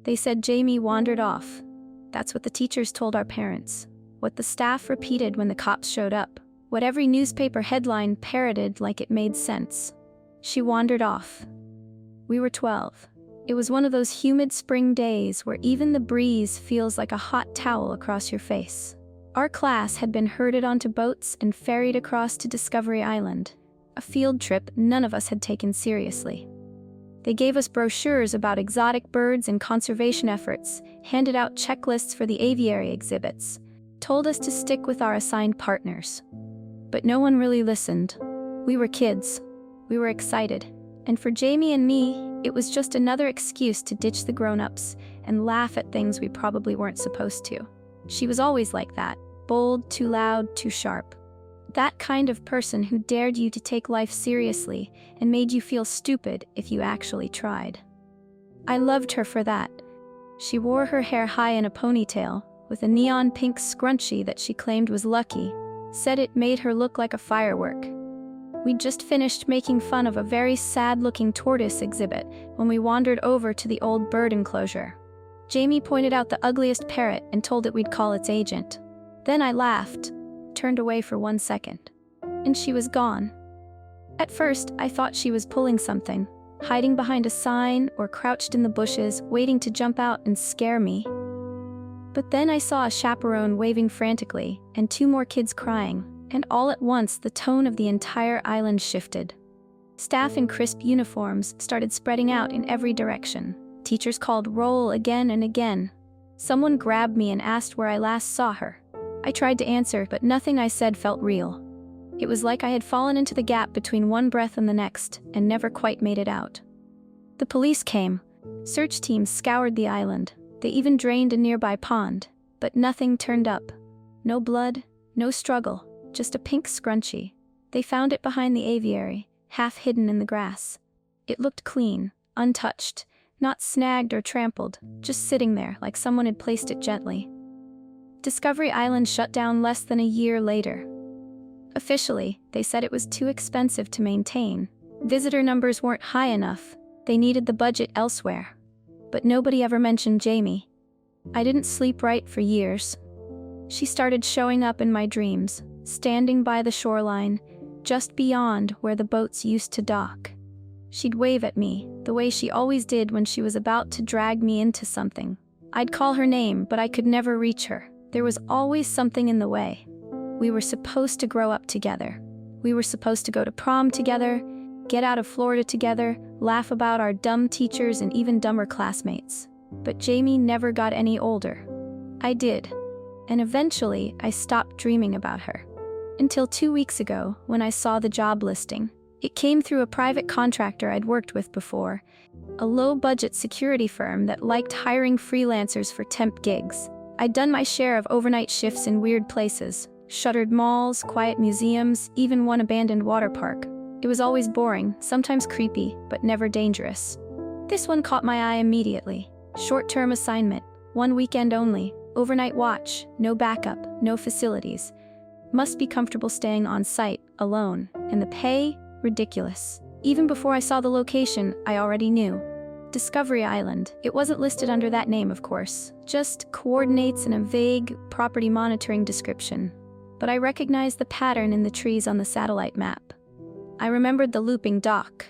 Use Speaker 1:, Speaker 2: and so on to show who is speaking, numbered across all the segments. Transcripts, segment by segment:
Speaker 1: They said Jamie wandered off. That's what the teachers told our parents. What the staff repeated when the cops showed up. What every newspaper headline parroted like it made sense. She wandered off. We were 12. It was one of those humid spring days where even the breeze feels like a hot towel across your face. Our class had been herded onto boats and ferried across to Discovery Island, a field trip none of us had taken seriously. They gave us brochures about exotic birds and conservation efforts, handed out checklists for the aviary exhibits, told us to stick with our assigned partners. But no one really listened. We were kids. We were excited. And for Jamie and me, it was just another excuse to ditch the grown-ups and laugh at things we probably weren't supposed to. She was always like that, bold, too loud, too sharp. That kind of person who dared you to take life seriously and made you feel stupid if you actually tried. I loved her for that. She wore her hair high in a ponytail, with a neon pink scrunchie that she claimed was lucky, said it made her look like a firework. We'd just finished making fun of a very sad-looking tortoise exhibit when we wandered over to the old bird enclosure. Jamie pointed out the ugliest parrot and told it we'd call its agent. Then I laughed, turned away for 1 second, and she was gone. At first, I thought she was pulling something, hiding behind a sign or crouched in the bushes, waiting to jump out and scare me. But then I saw a chaperone waving frantically and 2 more kids crying, and all at once the tone of the entire island shifted. Staff in crisp uniforms started spreading out in every direction. Teachers called roll again and again. Someone grabbed me and asked where I last saw her. I tried to answer, but nothing I said felt real. It was like I had fallen into the gap between one breath and the next, and never quite made it out. The police came. Search teams scoured the island. They even drained a nearby pond, but nothing turned up. No blood, no struggle, just a pink scrunchie. They found it behind the aviary, half hidden in the grass. It looked clean, untouched, not snagged or trampled, just sitting there like someone had placed it gently. Discovery Island shut down less than a year later. Officially, they said it was too expensive to maintain. Visitor numbers weren't high enough. They needed the budget elsewhere. But nobody ever mentioned Jamie. I didn't sleep right for years. She started showing up in my dreams, standing by the shoreline, just beyond where the boats used to dock. She'd wave at me, the way she always did when she was about to drag me into something. I'd call her name, but I could never reach her. There was always something in the way. We were supposed to grow up together. We were supposed to go to prom together, get out of Florida together, laugh about our dumb teachers and even dumber classmates. But Jamie never got any older. I did. And eventually, I stopped dreaming about her. Until 2 weeks ago, when I saw the job listing. It came through a private contractor I'd worked with before, a low-budget security firm that liked hiring freelancers for temp gigs. I'd done my share of overnight shifts in weird places, shuttered malls, quiet museums, even one abandoned water park. It was always boring, sometimes creepy, but never dangerous. This one caught my eye immediately. Short-term assignment, 1 weekend only, overnight watch, no backup, no facilities. Must be comfortable staying on site, alone, and the pay? Ridiculous. Even before I saw the location, I already knew. Discovery Island. It wasn't listed under that name, of course. Just coordinates and a vague property monitoring description. But I recognized the pattern in the trees on the satellite map. I remembered the looping dock.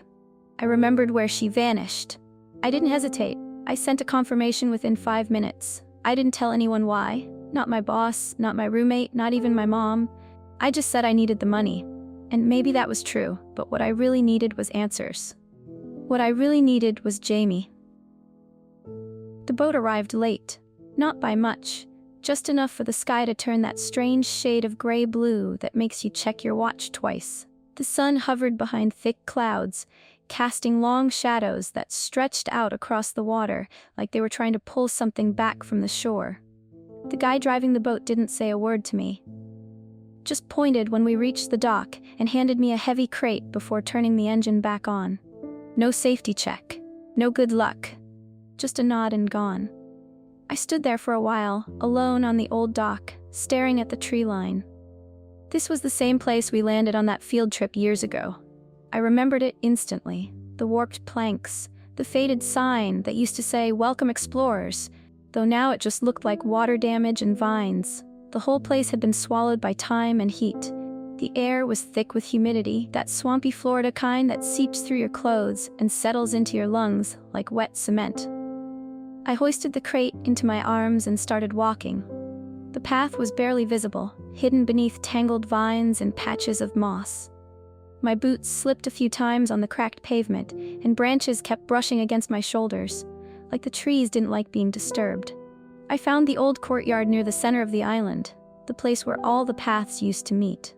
Speaker 1: I remembered where she vanished. I didn't hesitate. I sent a confirmation within 5 minutes. I didn't tell anyone why. Not my boss, not my roommate, not even my mom. I just said I needed the money. And maybe that was true, but what I really needed was answers. What I really needed was Jamie. The boat arrived late. Not by much. Just enough for the sky to turn that strange shade of gray-blue that makes you check your watch twice. The sun hovered behind thick clouds, casting long shadows that stretched out across the water like they were trying to pull something back from the shore. The guy driving the boat didn't say a word to me. Just pointed when we reached the dock and handed me a heavy crate before turning the engine back on. No safety check. No good luck. Just a nod and gone. I stood there for a while, alone on the old dock, staring at the tree line. This was the same place we landed on that field trip years ago. I remembered it instantly. The warped planks, The faded sign that used to say, "Welcome Explorers," though now it just looked like water damage and vines. The whole place had been swallowed by time and heat. The air was thick with humidity, that swampy Florida kind that seeps through your clothes and settles into your lungs like wet cement. I hoisted the crate into my arms and started walking. The path was barely visible, hidden beneath tangled vines and patches of moss. My boots slipped a few times on the cracked pavement, and branches kept brushing against my shoulders, like the trees didn't like being disturbed. I found the old courtyard near the center of the island, the place where all the paths used to meet.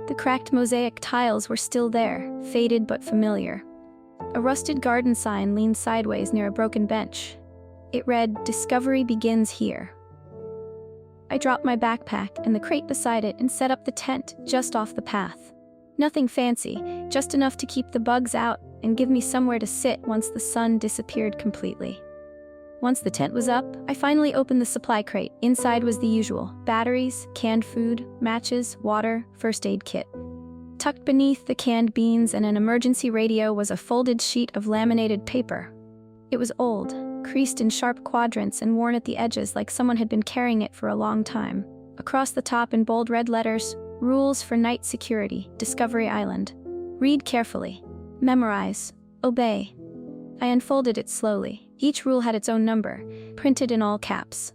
Speaker 1: The cracked mosaic tiles were still there, faded but familiar. A rusted garden sign leaned sideways near a broken bench. It read, "Discovery begins here." I dropped my backpack and the crate beside it and set up the tent just off the path. Nothing fancy, just enough to keep the bugs out and give me somewhere to sit once the sun disappeared completely. Once the tent was up, I finally opened the supply crate. Inside was the usual: batteries, canned food, matches, water, first aid kit. Tucked beneath the canned beans and an emergency radio was a folded sheet of laminated paper. It was old, creased in sharp quadrants and worn at the edges like someone had been carrying it for a long time. Across the top in bold red letters, "Rules for Night Security, Discovery Island. Read carefully. Memorize. Obey." I unfolded it slowly. Each rule had its own number, printed in all caps.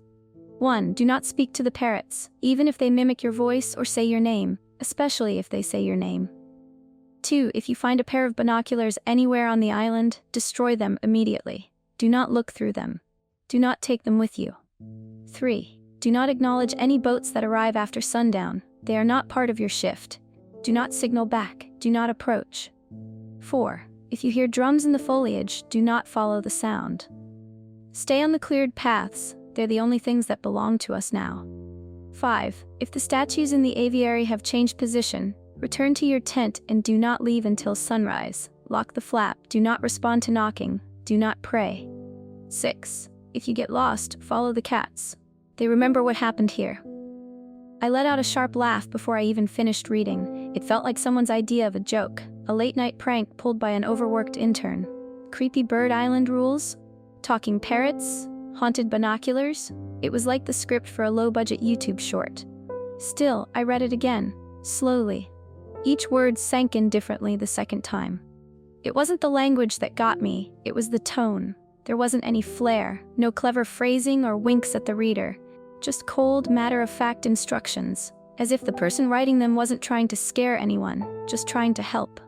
Speaker 1: 1. Do not speak to the parrots, even if they mimic your voice or say your name, especially if they say your name. 2. If you find a pair of binoculars anywhere on the island, destroy them immediately. Do not look through them. Do not take them with you. 3. Do not acknowledge any boats that arrive after sundown. They are not part of your shift. Do not signal back. Do not approach. 4. If you hear drums in the foliage, do not follow the sound. Stay on the cleared paths. They're the only things that belong to us now. 5. If the statues in the aviary have changed position, return to your tent and do not leave until sunrise. Lock the flap. Do not respond to knocking. Do not pray. 6. If you get lost, follow the cats. They remember what happened here. I let out a sharp laugh before I even finished reading. It felt like someone's idea of a joke, a late-night prank pulled by an overworked intern. Creepy bird island rules? Talking parrots? Haunted binoculars? It was like the script for a low-budget YouTube short. Still, I read it again, slowly. Each word sank in differently the second time. It wasn't the language that got me, it was the tone. There wasn't any flair, no clever phrasing or winks at the reader. Just cold, matter-of-fact instructions, as if the person writing them wasn't trying to scare anyone, just trying to help.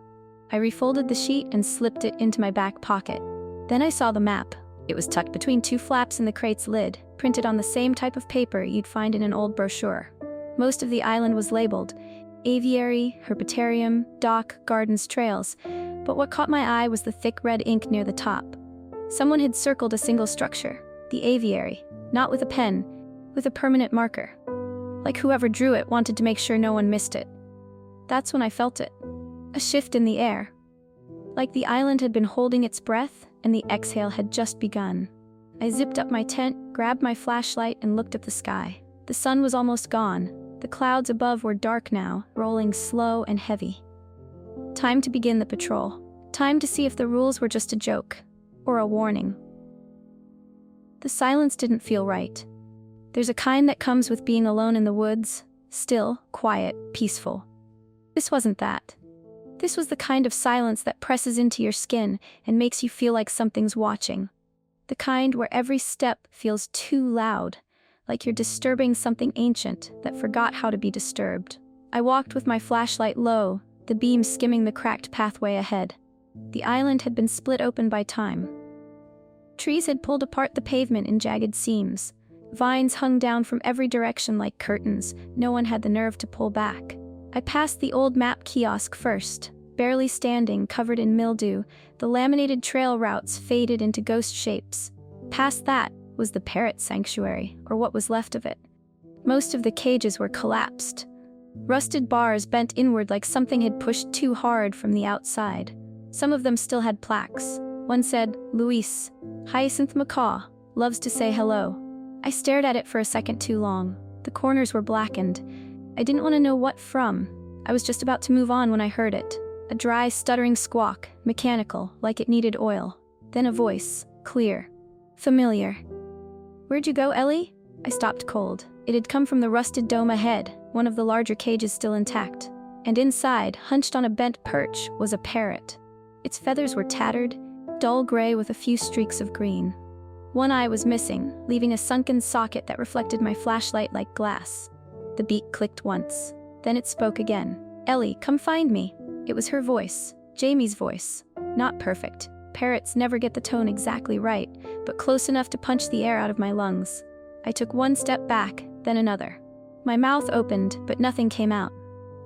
Speaker 1: I refolded the sheet and slipped it into my back pocket. Then I saw the map. It was tucked between two flaps in the crate's lid, printed on the same type of paper you'd find in an old brochure. Most of the island was labeled: aviary, herpetarium, dock, gardens, trails, but what caught my eye was the thick red ink near the top. Someone had circled a single structure, the aviary, not with a pen, with a permanent marker. Like whoever drew it wanted to make sure no one missed it. That's when I felt it. A shift in the air. Like the island had been holding its breath, and the exhale had just begun. I zipped up my tent, grabbed my flashlight, and looked at the sky. The sun was almost gone. The clouds above were dark now, rolling slow and heavy. Time to begin the patrol. Time to see if the rules were just a joke, or a warning. The silence didn't feel right. There's a kind that comes with being alone in the woods, still, quiet, peaceful. This wasn't that. This was the kind of silence that presses into your skin and makes you feel like something's watching. The kind where every step feels too loud, like you're disturbing something ancient that forgot how to be disturbed. I walked with my flashlight low, the beam skimming the cracked pathway ahead. The island had been split open by time. Trees had pulled apart the pavement in jagged seams. Vines hung down from every direction like curtains. No one had the nerve to pull back. I passed the old map kiosk first, barely standing, covered in mildew. The laminated trail routes faded into ghost shapes. Past that was the parrot sanctuary, or what was left of it. Most of the cages were collapsed. Rusted bars bent inward like something had pushed too hard from the outside. Some of them still had plaques. One said, "Luis, Hyacinth Macaw, loves to say hello." I stared at it for a second too long. The corners were blackened. I didn't want to know what from. I was just about to move on when I heard it. A dry, stuttering squawk, mechanical, like it needed oil. Then a voice, clear, familiar. "Where'd you go, Ellie?" I stopped cold. It had come from the rusted dome ahead, one of the larger cages still intact. And inside, hunched on a bent perch, was a parrot. Its feathers were tattered, dull gray with a few streaks of green. One eye was missing, leaving a sunken socket that reflected my flashlight like glass. The beak clicked once. Then it spoke again. "Ellie, come find me." It was her voice, Jamie's voice. Not perfect. Parrots never get the tone exactly right, but close enough to punch the air out of my lungs. I took one step back, then another. My mouth opened, but nothing came out.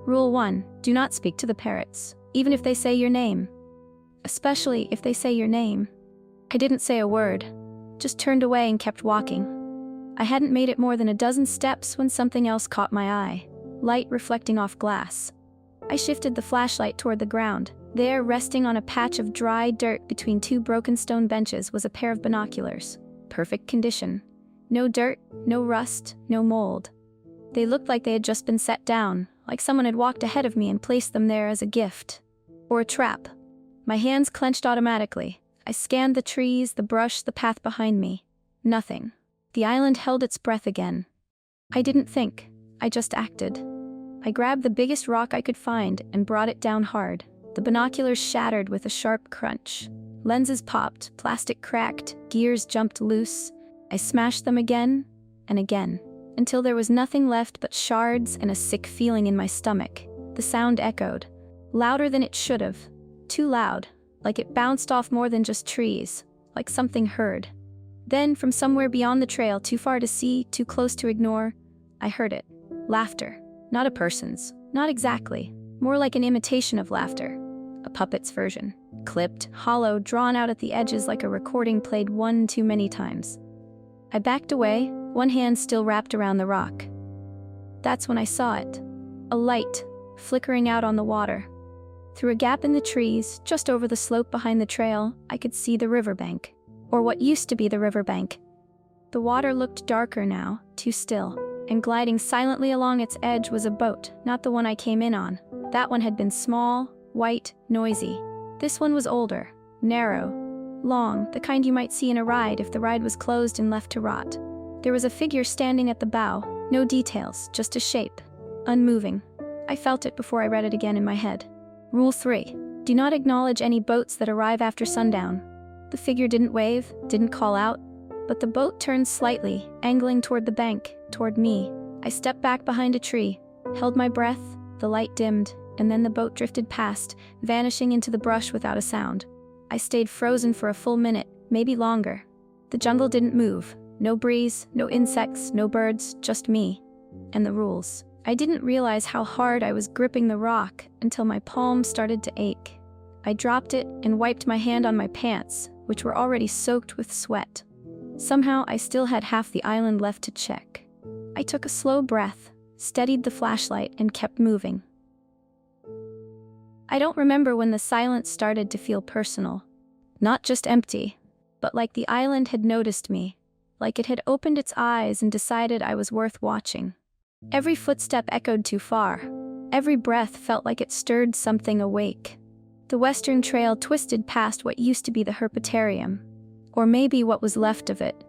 Speaker 1: Rule 1, do not speak to the parrots, even if they say your name. Especially if they say your name. I didn't say a word, just turned away and kept walking. I hadn't made it more than a dozen steps when something else caught my eye. Light reflecting off glass. I shifted the flashlight toward the ground. There, resting on a patch of dry dirt between two broken stone benches, was a pair of binoculars. Perfect condition. No dirt, no rust, no mold. They looked like they had just been set down, like someone had walked ahead of me and placed them there as a gift. Or a trap. My hands clenched automatically. I scanned the trees, the brush, the path behind me. Nothing. The island held its breath again. I didn't think. I just acted. I grabbed the biggest rock I could find and brought it down hard. The binoculars shattered with a sharp crunch. Lenses popped, plastic cracked, gears jumped loose. I smashed them again and again, until there was nothing left but shards and a sick feeling in my stomach. The sound echoed, louder than it should have. Too loud, like it bounced off more than just trees, like something heard. Then, from somewhere beyond the trail, too far to see, too close to ignore, I heard it. Laughter. Not a person's. Not exactly. More like an imitation of laughter. A puppet's version. Clipped, hollow, drawn out at the edges like a recording played one too many times. I backed away, one hand still wrapped around the rock. That's when I saw it. A light, flickering out on the water. Through a gap in the trees, just over the slope behind the trail, I could see the riverbank. Or what used to be the riverbank. The water looked darker now, too still. And gliding silently along its edge was a boat, not the one I came in on. That one had been small, white, noisy. This one was older, narrow, long, the kind you might see in a ride if the ride was closed and left to rot. There was a figure standing at the bow, no details, just a shape, unmoving. I felt it before I read it again in my head. Rule 3. Do not acknowledge any boats that arrive after sundown. The figure didn't wave, didn't call out, but the boat turned slightly, angling toward the bank, toward me. I stepped back behind a tree, held my breath, the light dimmed, and then the boat drifted past, vanishing into the brush without a sound. I stayed frozen for a full minute, maybe longer. The jungle didn't move. No breeze, no insects, no birds, just me. And the rules. I didn't realize how hard I was gripping the rock until my palm started to ache. I dropped it and wiped my hand on my pants, which were already soaked with sweat. Somehow I still had half the island left to check. I took a slow breath, steadied the flashlight, and kept moving. I don't remember when the silence started to feel personal. Not just empty, but like the island had noticed me, like it had opened its eyes and decided I was worth watching. Every footstep echoed too far. Every breath felt like it stirred something awake. The western trail twisted past what used to be the herpetarium, or maybe what was left of it.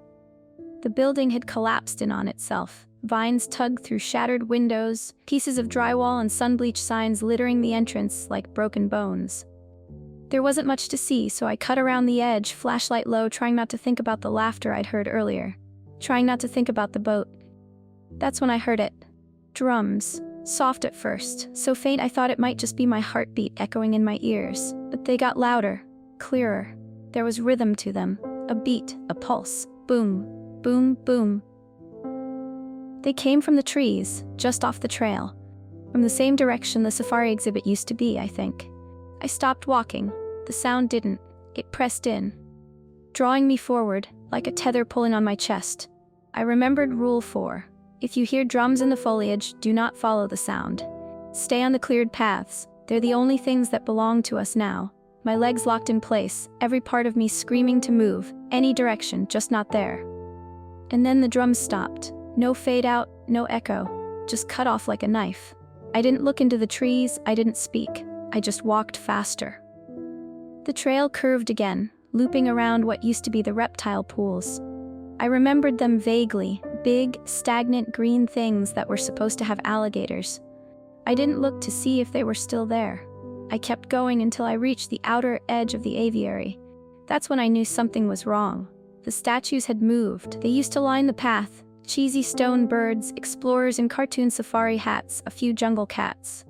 Speaker 1: The building had collapsed in on itself. Vines tugged through shattered windows, pieces of drywall and sun-bleached signs littering the entrance like broken bones. There wasn't much to see, so I cut around the edge, flashlight low, trying not to think about the laughter I'd heard earlier. Trying not to think about the boat. That's when I heard it. Drums. Soft at first, so faint I thought it might just be my heartbeat echoing in my ears. But they got louder, clearer. There was rhythm to them. A beat, a pulse. Boom, boom, boom. They came from the trees, just off the trail. From the same direction the safari exhibit used to be, I think. I stopped walking. The sound didn't. It pressed in, drawing me forward, like a tether pulling on my chest. I remembered Rule 4. If you hear drums in the foliage, do not follow the sound. Stay on the cleared paths. They're the only things that belong to us now. My legs locked in place, every part of me screaming to move, any direction, just not there. And then the drums stopped. No fade out, no echo, just cut off like a knife. I didn't look into the trees, I didn't speak. I just walked faster. The trail curved again, looping around what used to be the reptile pools. I remembered them vaguely, big, stagnant green things that were supposed to have alligators. I didn't look to see if they were still there. I kept going until I reached the outer edge of the aviary. That's when I knew something was wrong. The statues had moved. They used to line the path. Cheesy stone birds, explorers in cartoon safari hats, a few jungle cats.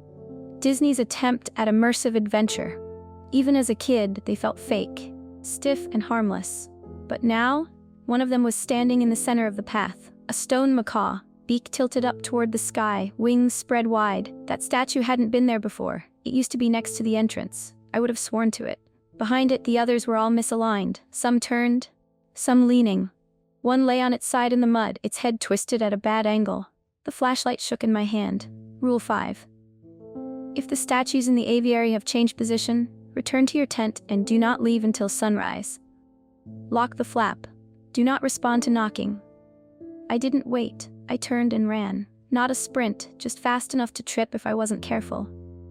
Speaker 1: Disney's attempt at immersive adventure. Even as a kid, they felt fake, stiff and harmless. But now, one of them was standing in the center of the path, a stone macaw, beak tilted up toward the sky, wings spread wide. That statue hadn't been there before. It used to be next to the entrance. I would have sworn to it. Behind it, the others were all misaligned, some turned, some leaning. One lay on its side in the mud, its head twisted at a bad angle. The flashlight shook in my hand. Rule 5. If the statues in the aviary have changed position, return to your tent and do not leave until sunrise. Lock the flap. Do not respond to knocking. I didn't wait. I turned and ran. Not a sprint, just fast enough to trip if I wasn't careful.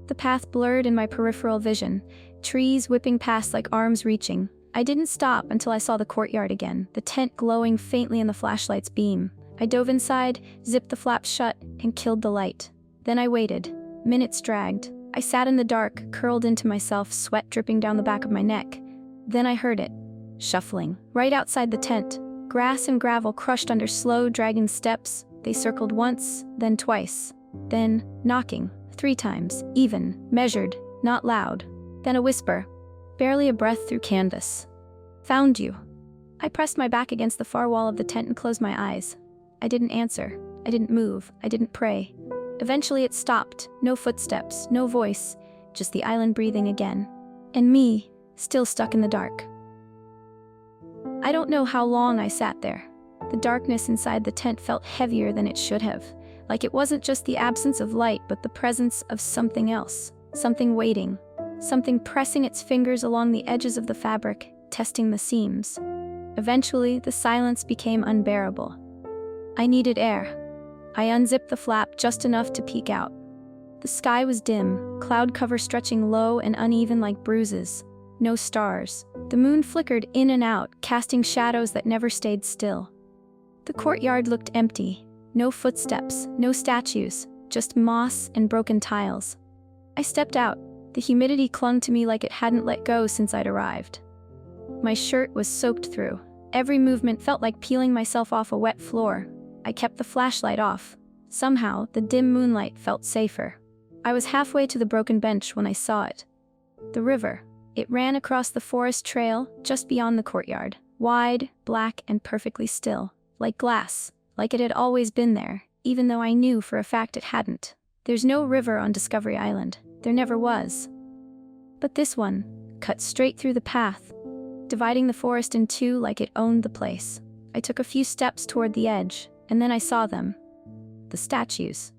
Speaker 1: The path blurred in my peripheral vision, trees whipping past like arms reaching. I didn't stop until I saw the courtyard again, the tent glowing faintly in the flashlight's beam. I dove inside, zipped the flap shut, and killed the light. Then I waited. Minutes dragged. I sat in the dark, curled into myself, sweat dripping down the back of my neck. Then I heard it. Shuffling. Right outside the tent. Grass and gravel crushed under slow, dragging steps. They circled once, then twice. Then, knocking. 3 times. Even. Measured. Not loud. Then a whisper. Barely a breath through canvas. Found you. I pressed my back against the far wall of the tent and closed my eyes. I didn't answer. I didn't move. I didn't pray. Eventually it stopped. No footsteps, no voice, just the island breathing again. And me, still stuck in the dark. I don't know how long I sat there. The darkness inside the tent felt heavier than it should have. Like it wasn't just the absence of light, but the presence of something else. Something waiting. Something pressing its fingers along the edges of the fabric, testing the seams. Eventually, the silence became unbearable. I needed air. I unzipped the flap just enough to peek out. The sky was dim, cloud cover stretching low and uneven like bruises. No stars. The moon flickered in and out, casting shadows that never stayed still. The courtyard looked empty. No footsteps, no statues, just moss and broken tiles. I stepped out. The humidity clung to me like it hadn't let go since I'd arrived. My shirt was soaked through. Every movement felt like peeling myself off a wet floor. I kept the flashlight off. Somehow, the dim moonlight felt safer. I was halfway to the broken bench when I saw it. The river. It ran across the forest trail just beyond the courtyard. Wide, black, and perfectly still. Like glass. Like it had always been there, even though I knew for a fact it hadn't. There's no river on Discovery Island. There never was. But this one cut straight through the path, dividing the forest in two like it owned the place. I took a few steps toward the edge, and then I saw them. The statues.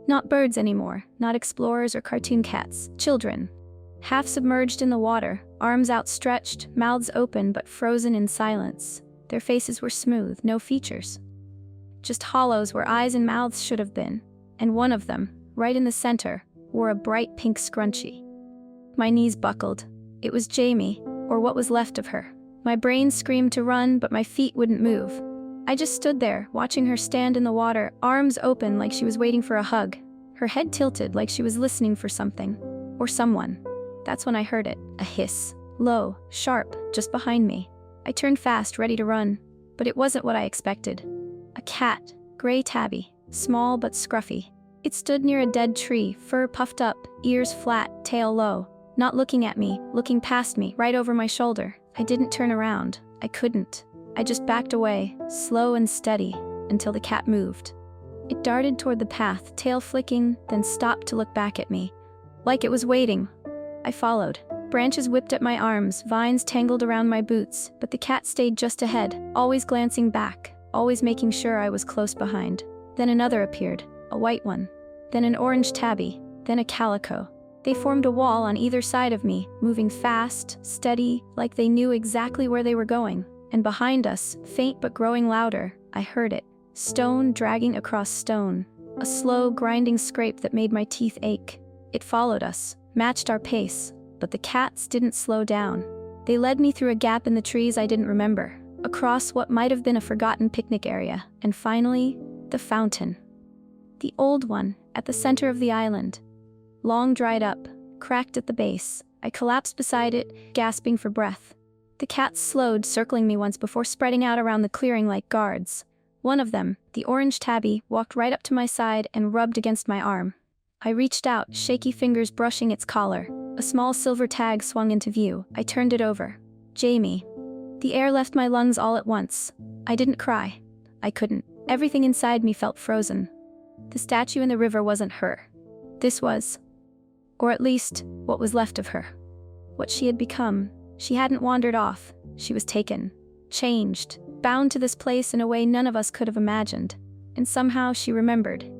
Speaker 1: Not birds anymore, not explorers or cartoon cats, children. Half submerged in the water, arms outstretched, mouths open but frozen in silence. Their faces were smooth, no features. Just hollows where eyes and mouths should have been. And one of them, right in the center, wore a bright pink scrunchie. My knees buckled. It was Jamie, or what was left of her. My brain screamed to run, but my feet wouldn't move. I just stood there, watching her stand in the water, arms open like she was waiting for a hug. Her head tilted like she was listening for something. Or someone. That's when I heard it, a hiss. Low, sharp, just behind me. I turned fast, ready to run. But it wasn't what I expected. A cat, gray tabby, small but scruffy. It stood near a dead tree, fur puffed up, ears flat, tail low. Not looking at me, looking past me, right over my shoulder. I didn't turn around. I couldn't. I just backed away, slow and steady, until the cat moved. It darted toward the path, tail flicking, then stopped to look back at me. Like it was waiting. I followed. Branches whipped at my arms, vines tangled around my boots, but the cat stayed just ahead, always glancing back, always making sure I was close behind. Then another appeared. A white one, then an orange tabby, then a calico. They formed a wall on either side of me, moving fast, steady, like they knew exactly where they were going. And behind us, faint but growing louder, I heard it. Stone dragging across stone. A slow, grinding scrape that made my teeth ache. It followed us, matched our pace, but the cats didn't slow down. They led me through a gap in the trees I didn't remember, across what might have been a forgotten picnic area, and finally, the fountain. The old one, at the center of the island. Long dried up, cracked at the base. I collapsed beside it, gasping for breath. The cats slowed, circling me once before spreading out around the clearing like guards. One of them, the orange tabby, walked right up to my side and rubbed against my arm. I reached out, shaky fingers brushing its collar. A small silver tag swung into view. I turned it over. Jamie. The air left my lungs all at once. I didn't cry. I couldn't. Everything inside me felt frozen. The statue in the river wasn't her. This was. Or at least, what was left of her. What she had become. She hadn't wandered off. She was taken. Changed. Bound to this place in a way none of us could have imagined. And somehow she remembered.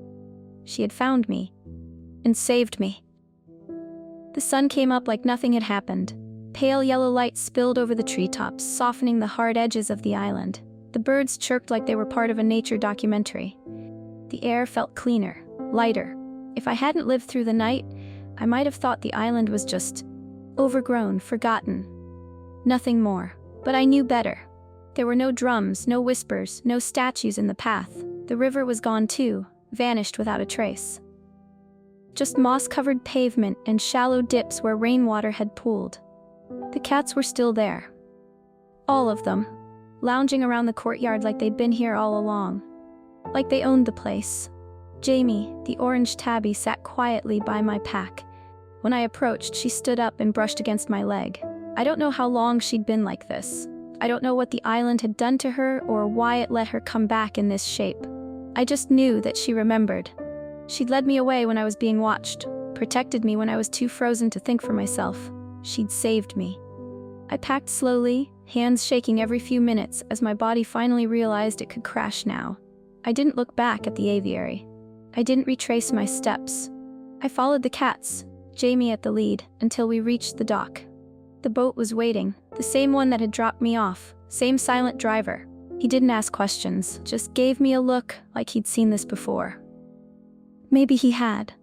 Speaker 1: She had found me. And saved me. The sun came up like nothing had happened. Pale yellow light spilled over the treetops, softening the hard edges of the island. The birds chirped like they were part of a nature documentary. The air felt cleaner, lighter. If I hadn't lived through the night, I might have thought the island was just overgrown, forgotten. Nothing more. But I knew better. There were no drums, no whispers, no statues in the path. The river was gone too, vanished without a trace. Just moss-covered pavement and shallow dips where rainwater had pooled. The cats were still there. All of them. Lounging around the courtyard like they'd been here all along. Like they owned the place. Jamie, the orange tabby, sat quietly by my pack. When I approached, she stood up and brushed against my leg. I don't know how long she'd been like this. I don't know what the island had done to her or why it let her come back in this shape. I just knew that she remembered. She'd led me away when I was being watched, protected me when I was too frozen to think for myself. She'd saved me. I packed slowly, hands shaking every few minutes as my body finally realized it could crash now. I didn't look back at the aviary. I didn't retrace my steps. I followed the cats, Jamie at the lead, until we reached the dock. The boat was waiting, the same one that had dropped me off, same silent driver. He didn't ask questions, just gave me a look like he'd seen this before. Maybe he had.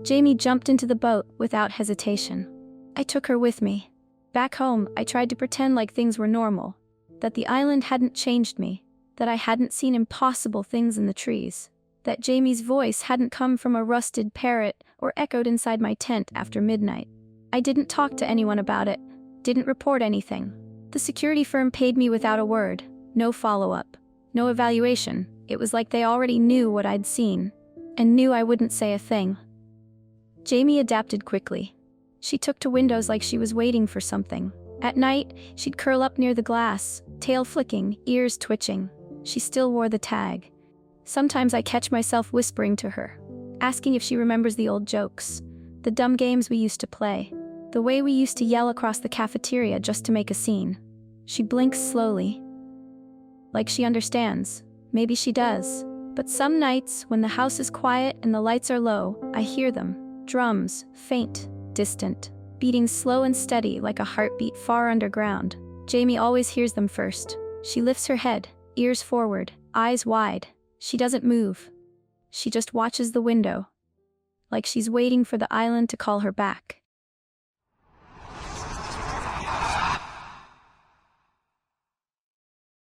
Speaker 1: Jamie jumped into the boat without hesitation. I took her with me. Back home, I tried to pretend like things were normal, that the island hadn't changed me, that I hadn't seen impossible things in the trees, that Jamie's voice hadn't come from a rusted parrot or echoed inside my tent after midnight. I didn't talk to anyone about it, didn't report anything. The security firm paid me without a word, no follow-up, no evaluation. It was like they already knew what I'd seen, and knew I wouldn't say a thing. Jamie adapted quickly. She took to windows like she was waiting for something. At night, she'd curl up near the glass, tail flicking, ears twitching. She still wore the tag. Sometimes I catch myself whispering to her, asking if she remembers the old jokes, the dumb games we used to play, the way we used to yell across the cafeteria just to make a scene. She blinks slowly. Like she understands. Maybe she does. But some nights, when the house is quiet and the lights are low, I hear them. Drums, faint, distant, beating slow and steady like a heartbeat far underground. Jamie always hears them first. She lifts her head, ears forward, eyes wide. She doesn't move. She just watches the window, like she's waiting for the island to call her back.